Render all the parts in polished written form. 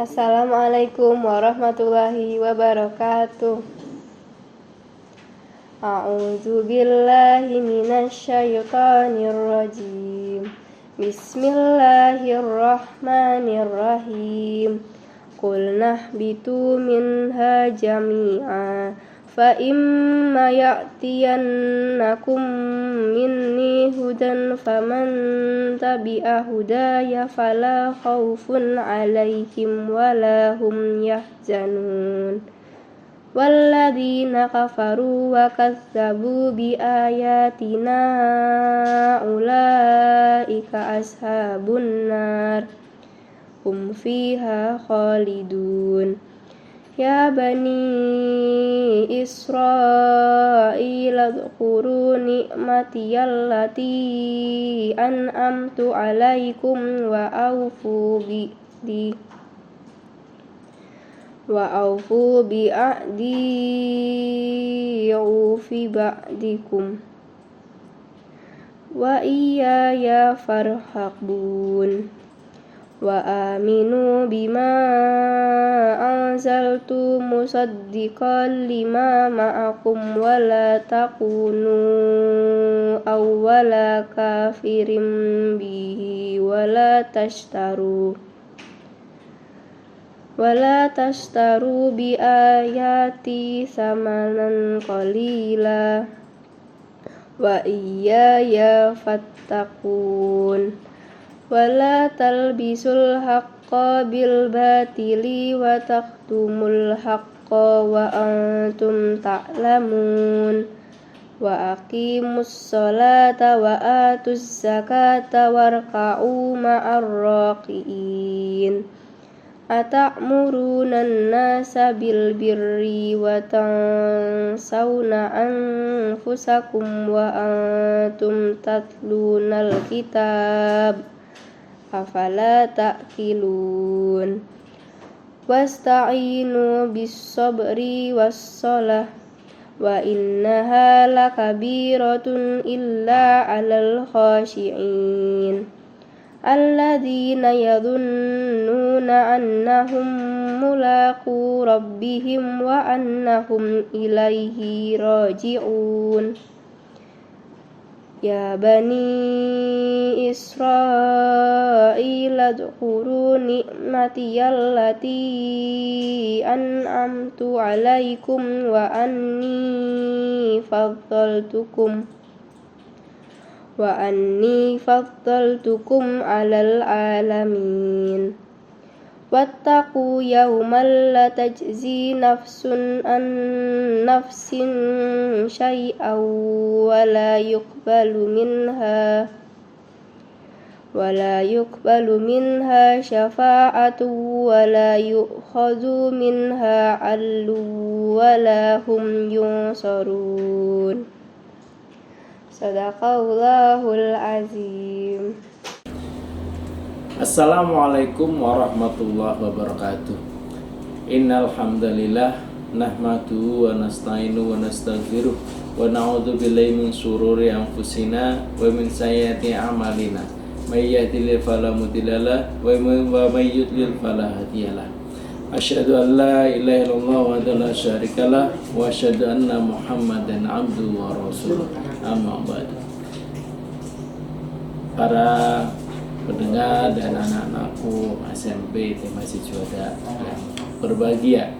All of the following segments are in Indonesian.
Assalamualaikum warahmatullahi wabarakatuh. A'udzu billahi minasyaitonir rajim. Bismillahirrahmanirrahim. Qul nahbitu minha jami'a fa imma ya'tiyannakum minni hudan faman tabi'a hudaya fala khaufun 'alaihim wala hum yahzanun. Walladzina kafaru wa kazzabu bi ayatina ulaika ashabun nar hum fiha khalidun. Ya bani Israil adhkuru ni'matiyallati an'amtu 'alaikum wa aufu bi'ahdi ufi ba'dikum wa iyaya farhabun wa aminu bima anzaltu musaddiqan lima ma'akum wa la takunu awwala kafirin bihi wa la tashtaru bi ayati samanan qalila wa iyaya fattaqun wa la talbisul haqqa bil batili wa taqtumul haqqa wa antum ta'lamun wa aqimus sholata wa atuz zakata warka'u ma'ar raqiin. Ata'muruna an-nasa bil birri wa tansawna anfusakum wa antum tatlunal kitab afala ta'qilun. Wasta'inu bis sabri was shalah wa innaha lakabiratun illa 'alal khashi'in alladzina yadhunnuna annahum mulaqu rabbihim wa annahum ilaihi raji'un. Ya bani Israil adhkuru ni'matiyallati an'amtu 'alaikum wa anni faddaltukum 'alal 'alamin. Wattaqu yawman la tajzi nafsun an nafsin syai'an wa la yuqbalu minha syafa'atun wa la yu'khadhu minha 'adlun wa la hum yunsarun. Sadaqallahul azim. Assalamualaikum warahmatullahi wabarakatuh. Innal hamdalillah nahmaduhu wa nasta'inu wa nastaghfiruh wa na'udzu billahi min shururi anfusina wa min sayyiati a'malina. May yahdihillahu fala mudhillalah wa may yudlil fala hadiyalah. Asyhadu an la ilaha illallah wa la syarikalah wa asyhadu anna Muhammadan abduhu wa rasuluh. Amma ba'du. Para pendengar dan anak-anakku SMP tema Juada yang berbahagia,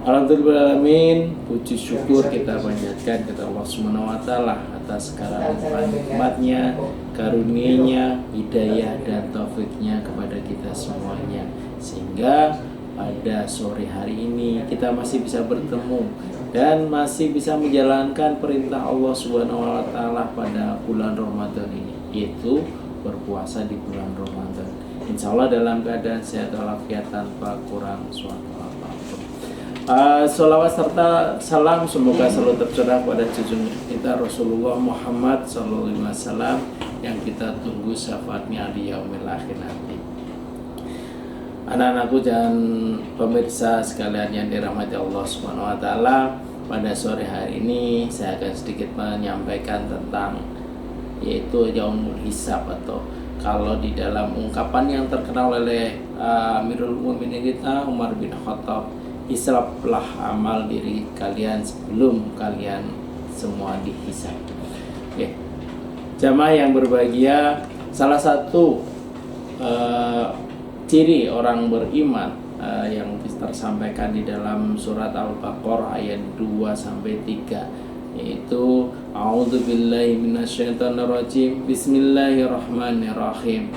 alhamdulillahirrahmanirrahim, puji syukur kita panjatkan kepada Allah Subhanahu wa taala atas segala nikmat-Nya, karunia-Nya, hidayah dan taufiknya kepada kita semuanya, sehingga pada sore hari ini kita masih bisa bertemu dan masih bisa menjalankan perintah Allah Subhanahu wa taala pada bulan Ramadan ini, yaitu berpuasa di bulan Ramadan. Insya Allah dalam keadaan sehat walafiat tanpa kurang suatu apapun. Salawat serta salam semoga selalu tercurah pada junjungan kita Rasulullah Muhammad SAW yang kita tunggu syafaatnya di yaumil akhir nanti. Anak-anakku dan pemirsa sekalian yang dirahmati Allah Subhanahu wa taala, pada sore hari ini saya akan sedikit menyampaikan tentang yaitu yaumul hisab atau kalau di dalam ungkapan yang terkenal oleh Amirul Mukminin kita Umar bin Khattab, hisablah amal diri kalian sebelum kalian semua dihisab. Oke. Jamaah yang berbahagia, salah satu ciri orang beriman yang tersampaikan di dalam surat Al-Baqarah ayat 2 sampai 3, yaitu a'udzubillahi minasyaitonirrajim, bismillahirrahmanirrahim,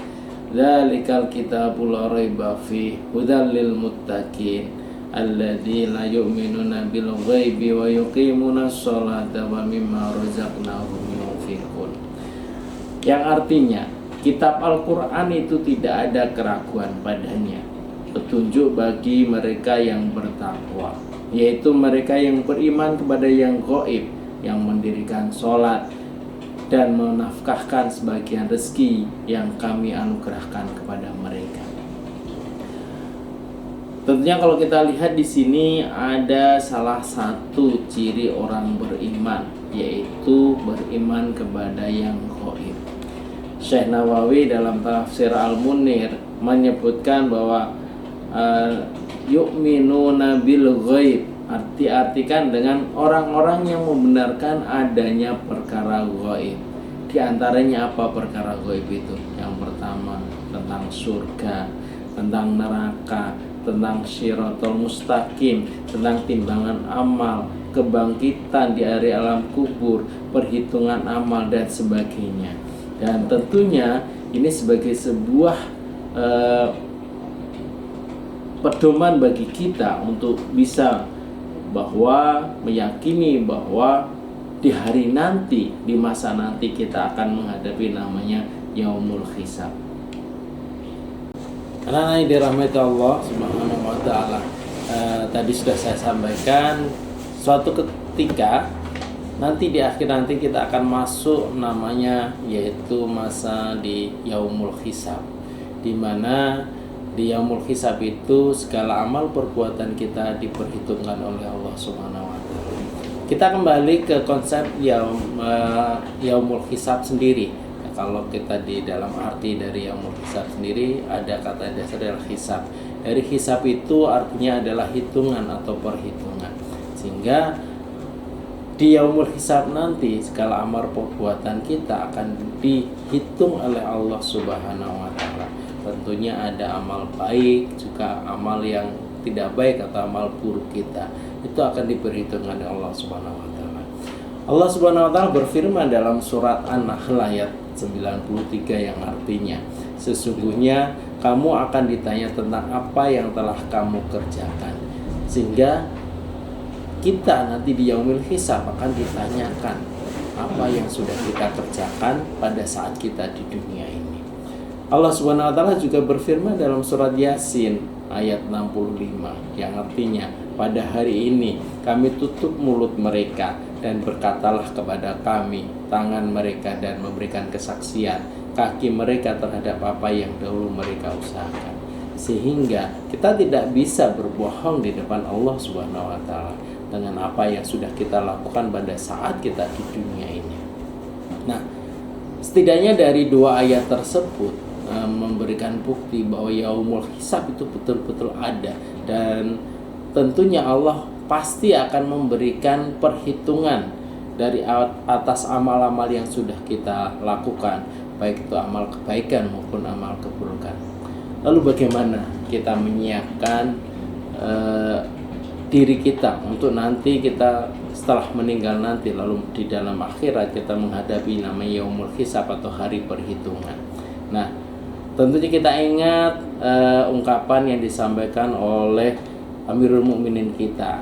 dzalikal kitabul la raiba fihi hudal lil muttaqin alladzina yu'minuna bil ghaibi wa yuqimunas sholata wa mimma razaqnahum yunfiqun. Yang artinya kitab Al-Quran itu tidak ada keraguan padanya, petunjuk bagi mereka yang bertakwa, yaitu mereka yang beriman kepada yang gaib, yang mendirikan sholat dan menafkahkan sebagian rezeki yang kami anugerahkan kepada mereka. Tentunya kalau kita lihat di sini ada salah satu ciri orang beriman, yaitu beriman kepada yang gaib. Syekh Nawawi dalam tafsir Al-Munir menyebutkan bahwa yu'minuna bil ghaib artikan dengan orang-orang yang membenarkan adanya perkara gaib. Di antaranya apa perkara gaib itu? Yang pertama tentang surga, tentang neraka, tentang Shiratal Mustaqim, tentang timbangan amal, kebangkitan di hari alam kubur, perhitungan amal dan sebagainya. Dan tentunya ini sebagai sebuah pedoman bagi kita untuk bisa meyakini bahwa di hari nanti, di masa nanti kita akan menghadapi namanya Yaumul Hisab. Karena ini dirahmati Allah Subhanahu wa taala. Tadi sudah saya sampaikan, suatu ketika nanti di akhir nanti kita akan masuk namanya yaitu masa di Yaumul Hisab, di mana di Yaumul Hisab itu segala amal perbuatan kita diperhitungkan oleh Allah Subhanahu wa taala. Kita kembali ke konsep Yaumul Hisab sendiri. Nah, kalau kita di dalam arti dari Yaumul Hisab sendiri ada kata dasar adalah hisab. Dari hisab itu artinya adalah hitungan atau perhitungan. Sehingga di Yaumul Hisab nanti segala amal perbuatan kita akan dihitung oleh Allah Subhanahu wa taala. Tentunya ada amal baik, juga amal yang tidak baik atau amal buruk kita. Itu akan diperhitungkan oleh Allah Subhanahu wa taala. Allah Subhanahu wa taala berfirman dalam surat An-Nahl ayat 93 yang artinya, sesungguhnya kamu akan ditanya tentang apa yang telah kamu kerjakan. Sehingga kita nanti di Yaumul Hisab akan ditanyakan apa yang sudah kita kerjakan pada saat kita di dunia ini. Allah Subhanahu wa taala juga berfirman dalam surat Yasin ayat 65 yang artinya, pada hari ini kami tutup mulut mereka dan berkatalah kepada kami tangan mereka dan memberikan kesaksian kaki mereka terhadap apa yang dahulu mereka usahakan. Sehingga kita tidak bisa berbohong di depan Allah Subhanahu wa taala dengan apa yang sudah kita lakukan pada saat kita di dunia ini. Nah, setidaknya dari dua ayat tersebut memberikan bukti bahwa Yaumul Hisab itu betul-betul ada, dan tentunya Allah pasti akan memberikan perhitungan dari atas amal-amal yang sudah kita lakukan, baik itu amal kebaikan maupun amal keburukan. Lalu bagaimana kita menyiapkan diri kita untuk nanti kita setelah meninggal nanti, lalu di dalam akhirat kita menghadapi namanya Yaumul Hisab atau hari perhitungan. Nah, tentunya kita ingat ungkapan yang disampaikan oleh Amirul Mukminin kita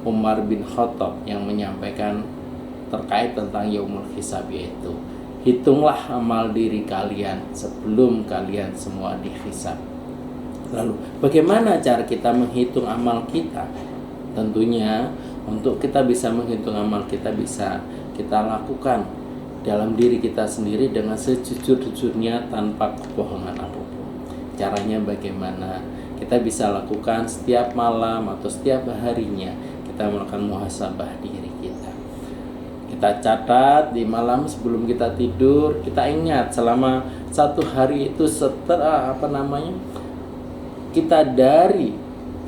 Umar bin Khattab yang menyampaikan terkait tentang Yaumul Hisab, yaitu hitunglah amal diri kalian sebelum kalian semua dihisab. Lalu bagaimana cara kita menghitung amal kita? Tentunya untuk kita bisa menghitung amal kita bisa kita lakukan dalam diri kita sendiri dengan sejujur-jujurnya tanpa kebohongan apapun. Caranya bagaimana? Kita bisa lakukan setiap malam atau setiap harinya kita melakukan muhasabah diri kita. Kita kita catat di malam sebelum kita tidur. Kita ingat selama satu hari itu setelah kita dari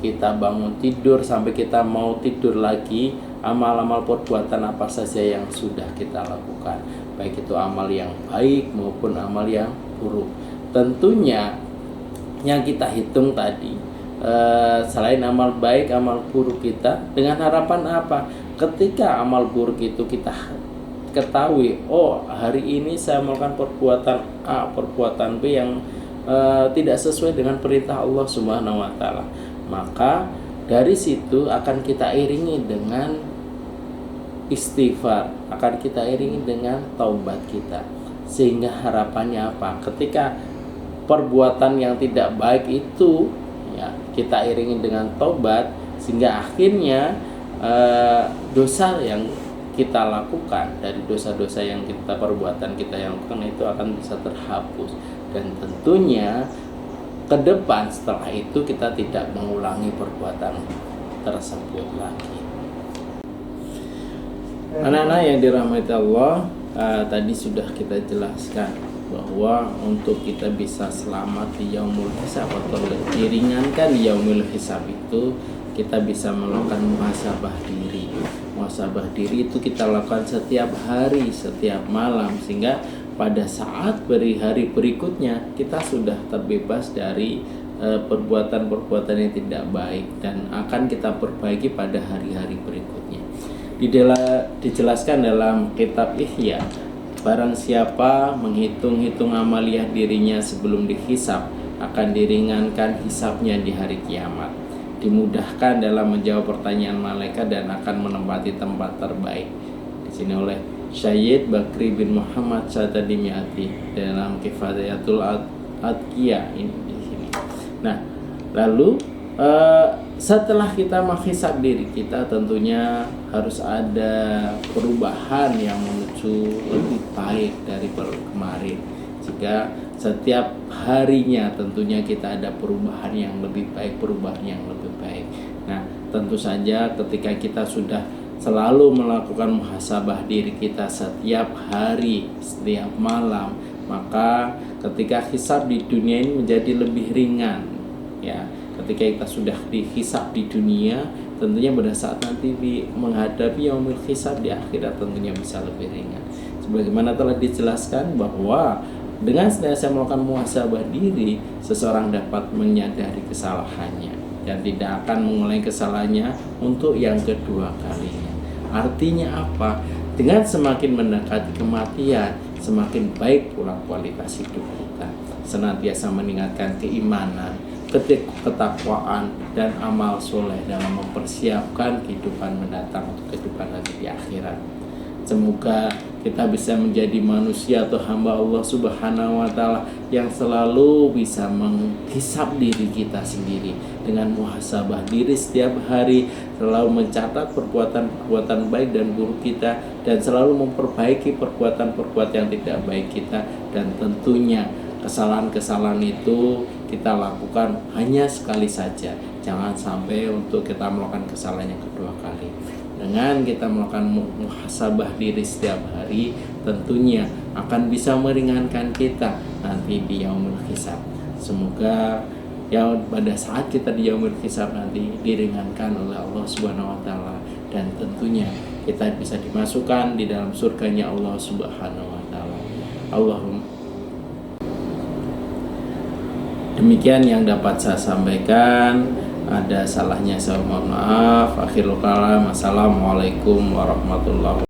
kita bangun tidur sampai kita mau tidur lagi, amal-amal perbuatan apa saja yang sudah kita lakukan, baik itu amal yang baik maupun amal yang buruk. Tentunya yang kita hitung tadi, selain amal baik, amal buruk kita, dengan harapan apa? Ketika amal buruk itu kita ketahui, oh hari ini saya melakukan perbuatan A, perbuatan B yang tidak sesuai dengan perintah Allah Subhanahu wa Ta'ala, maka dari situ akan kita iringi dengan istighfar, akan kita iringi dengan taubat kita. Sehingga harapannya apa? Ketika perbuatan yang tidak baik itu ya kita iringi dengan taubat, sehingga akhirnya dosa yang kita lakukan, dari dosa-dosa yang kita perbuatan kita yang lakukan itu akan bisa terhapus. Dan tentunya ke depan setelah itu kita tidak mengulangi perbuatan tersebut lagi. Anak-anak yang dirahmati Allah, tadi sudah kita jelaskan bahwa untuk kita bisa selamat di yaumul hisab atau diringankan di yaumul hisab itu kita bisa melakukan muhasabah diri. Muhasabah diri itu kita lakukan setiap hari, setiap malam, sehingga pada saat hari berikutnya kita sudah terbebas dari perbuatan-perbuatan yang tidak baik dan akan kita perbaiki pada hari-hari berikutnya. Dijelaskan dalam kitab Ihya, barang siapa menghitung-hitung amaliyah dirinya sebelum dihisab, akan diringankan hisabnya di hari kiamat, dimudahkan dalam menjawab pertanyaan malaikat dan akan menempati tempat terbaik. Di sini oleh Syed Bakri bin Muhammad Syatadimiati dalam Kifayatul Adqiyah ini di sini. Nah, lalu setelah kita menghisab diri kita, tentunya harus ada perubahan yang menuju lebih baik dari kemarin. Jika setiap harinya tentunya kita ada perubahan yang lebih baik, perubahan yang lebih baik. Nah, tentu saja ketika kita sudah selalu melakukan muhasabah diri kita setiap hari, setiap malam, maka ketika hisab di dunia ini menjadi lebih ringan. Ya, ketika kita sudah dihisab di dunia, tentunya pada saat nanti menghadapi yaumul hisab di akhirat tentunya bisa lebih ringan. Sebagaimana telah dijelaskan bahwa dengan senantiasa melakukan muhasabah diri, seseorang dapat menyadari kesalahannya dan tidak akan mengulangi kesalahannya untuk yang kedua kalinya. Artinya apa? Dengan semakin mendekati kematian, semakin baik pula kualitas hidup kita. Senantiasa meningkatkan keimanan, ketakwaan, dan amal soleh dalam mempersiapkan kehidupan mendatang untuk kehidupan nanti di akhirat. Semoga kita bisa menjadi manusia atau hamba Allah Subhanahu wa Ta'ala yang selalu bisa menghisab diri kita sendiri dengan muhasabah diri setiap hari, selalu mencatat perbuatan-perbuatan baik dan buruk kita, dan selalu memperbaiki perbuatan-perbuatan yang tidak baik kita. Dan tentunya kesalahan-kesalahan itu kita lakukan hanya sekali saja, jangan sampai untuk kita melakukan kesalahan yang kedua kali. Dengan kita melakukan muhasabah diri setiap hari, tentunya akan bisa meringankan kita nanti di yaumul hisab. Semoga ya pada saat kita di yaumul hisab nanti diringankan oleh Allah Subhanahu wa Ta'ala, dan tentunya kita bisa dimasukkan di dalam surganya Allah Subhanahu wa Ta'ala. Allahumma. Demikian yang dapat saya sampaikan. Ada salahnya saya mohon maaf. Akhirul kalam. Assalamualaikum warahmatullahi wabarakatuh.